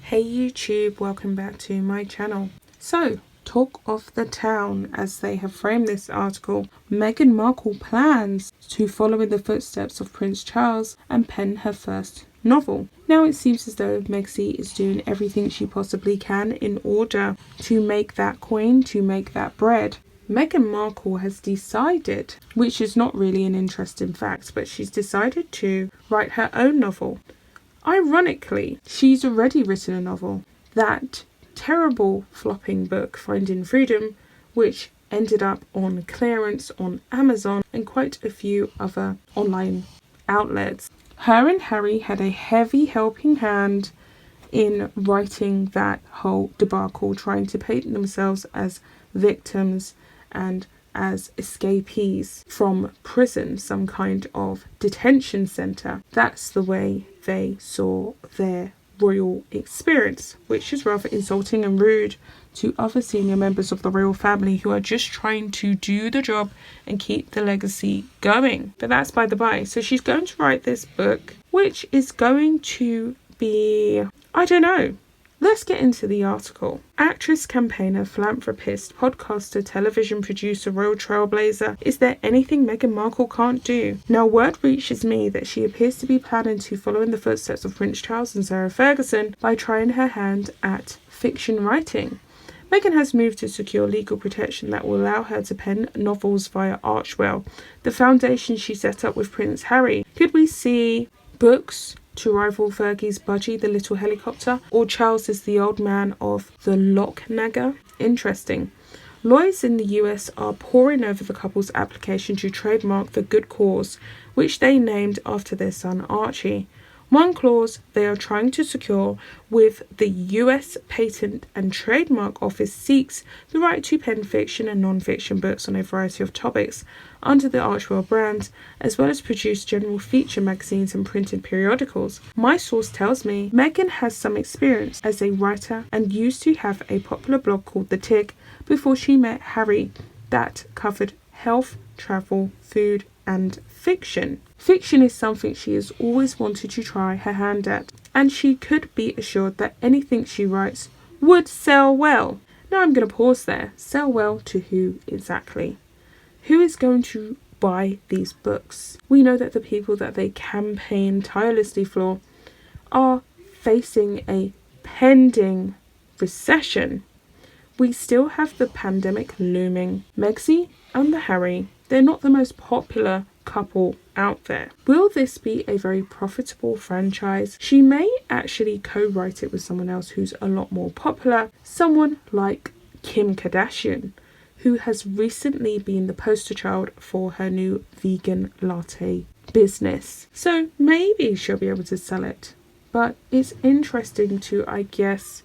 Hey YouTube, welcome back to my channel. So, talk of the town, as they have framed this article. Meghan Markle plans to follow in the footsteps of Prince Charles and pen her first novel. Now it seems as though Megxie is doing everything she possibly can in order to make that coin, to make that bread. Meghan Markle has decided, which is not really an interesting fact, but she's decided to write her own novel. Ironically, she's already written a novel. That terrible flopping book, Finding Freedom, which ended up on clearance on Amazon and quite a few other online outlets. Her and Harry had a heavy helping hand in writing that whole debacle, trying to paint themselves as victims and as escapees from prison, some kind of detention centre. That's the way they saw their royal experience, which is rather insulting and rude to other senior members of the royal family who are just trying to do the job and keep the legacy going. But that's by the by. So she's going to write this book, which is going to be, I don't know. Let's get into the article. Actress, campaigner, philanthropist, podcaster, television producer, royal trailblazer. Is there anything Meghan Markle can't do? Now word reaches me that she appears to be planning to follow in the footsteps of Prince Charles and Sarah Ferguson by trying her hand at fiction writing. Meghan has moved to secure legal protection that will allow her to pen novels via Archewell, the foundation she set up with Prince Harry. Could we see books to rival Fergie's Budgie the Little Helicopter, or Charles is the old man of the Locknagger? Interesting. Lawyers in the US are poring over the couple's application to trademark the good cause, which they named after their son Archie. One clause they are trying to secure with the US Patent and Trademark Office seeks the right to pen fiction and non-fiction books on a variety of topics under the Archewell brand, as well as produce general feature magazines and printed periodicals. My source tells me Meghan has some experience as a writer and used to have a popular blog called The Tick before she met Harry that covered health, travel, food and fiction. Fiction is something she has always wanted to try her hand at, and she could be assured that anything she writes would sell well. Now I'm going to pause there. Sell well to who exactly? Who is going to buy these books? We know that the people that they campaign tirelessly for are facing a pending recession. We still have the pandemic looming. Megxie and the Harry, they're not the most popular couple out there. Will this be a very profitable franchise? She may actually co-write it with someone else who's a lot more popular, someone like Kim Kardashian, who has recently been the poster child for her new vegan latte business. So maybe she'll be able to sell it. But it's interesting to, I guess,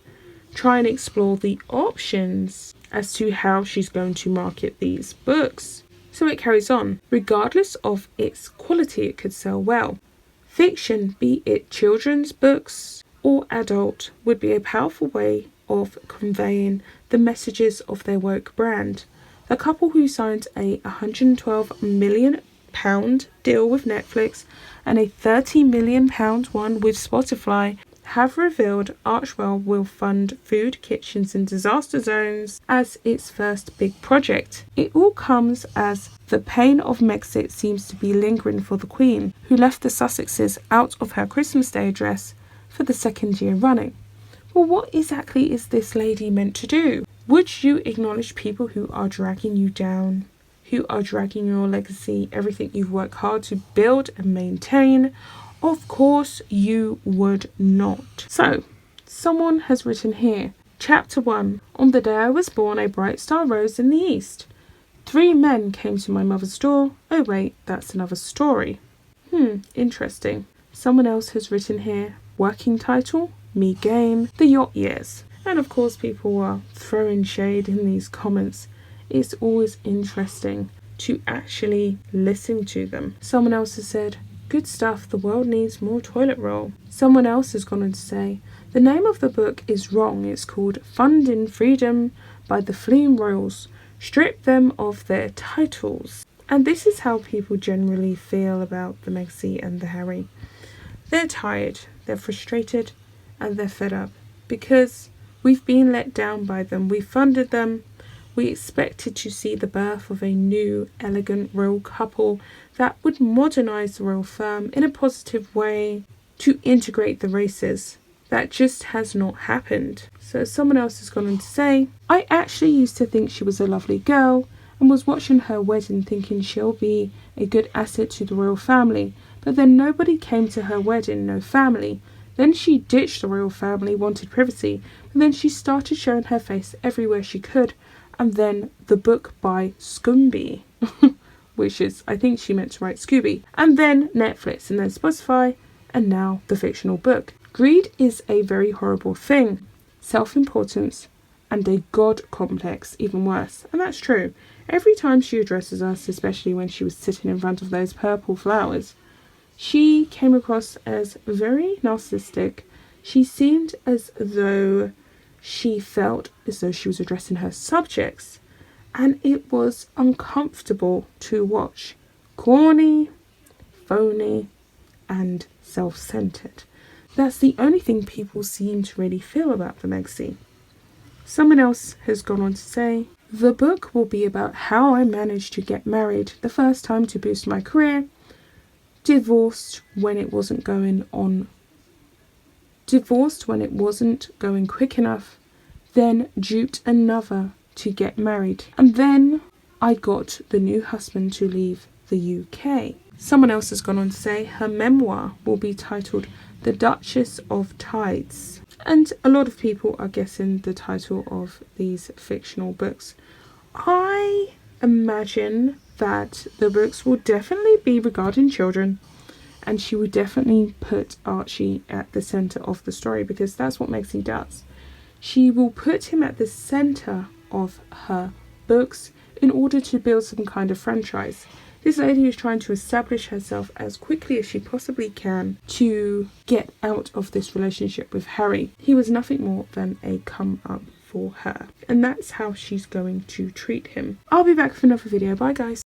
try and explore the options as to how she's going to market these books. So it carries on. Regardless of its quality, it could sell well. Fiction, be it children's books or adult, would be a powerful way of conveying the messages of their woke brand. The couple who signed a £112 million deal with Netflix and a £30 million one with Spotify have revealed Archewell will fund food kitchens in disaster zones as its first big project. It all comes as the pain of Megxit seems to be lingering for the Queen, who left the Sussexes out of her Christmas Day address for the second year running. Well, what exactly is this lady meant to do? Would you acknowledge people who are dragging you down, who are dragging your legacy, everything you've worked hard to build and maintain? Of course you would not. So, someone has written here, Chapter 1. On the day I was born, a bright star rose in the east. 3 men came to my mother's door. Oh wait, that's another story. Interesting. Someone else has written here, working title, Me Game, The Yacht Years. And of course people are throwing shade in these comments. It's always interesting to actually listen to them. Someone else has said, good stuff, the world needs more toilet roll. Someone else has gone on to say, the name of the book is wrong. It's called Finding Freedom by the Fleeing Royals. Strip them of their titles. And this is how people generally feel about the Megxie and the Harry. They're tired, they're frustrated, and they're fed up. because we've been let down by them. We funded them. We expected to see the birth of a new, elegant royal couple that would modernise the royal firm in a positive way to integrate the races. That just has not happened. So someone else has gone on to say, I actually used to think she was a lovely girl and was watching her wedding thinking she'll be a good asset to the royal family. But then nobody came to her wedding, no family. Then she ditched the royal family, wanted privacy. But then she started showing her face everywhere she could. And then the book by Scooby, which is, I think she meant to write Scooby. And then Netflix, and then Spotify, and now the fictional book. Greed is a very horrible thing. Self-importance and a god complex, even worse. And that's true. Every time she addresses us, especially when she was sitting in front of those purple flowers, she came across as very narcissistic. She seemed as though she felt as though she was addressing her subjects, and it was uncomfortable to watch. Corny, phony, and self-centered. That's the only thing people seem to really feel about the Meghan. Someone else has gone on to say, the book will be about how I managed to get married the first time to boost my career, divorced when it wasn't going quick enough, then duped another to get married, and then I got the new husband to leave the UK. Someone else has gone on to say her memoir will be titled The Duchess of Tides. And a lot of people are guessing the title of these fictional books. I imagine that the books will definitely be regarding children, and she would definitely put Archie at the centre of the story, because that's what Meghan does. She will put him at the centre of her books in order to build some kind of franchise. This lady is trying to establish herself as quickly as she possibly can to get out of this relationship with Harry. He was nothing more than a come up for her, and that's how she's going to treat him. I'll be back with another video. Bye guys.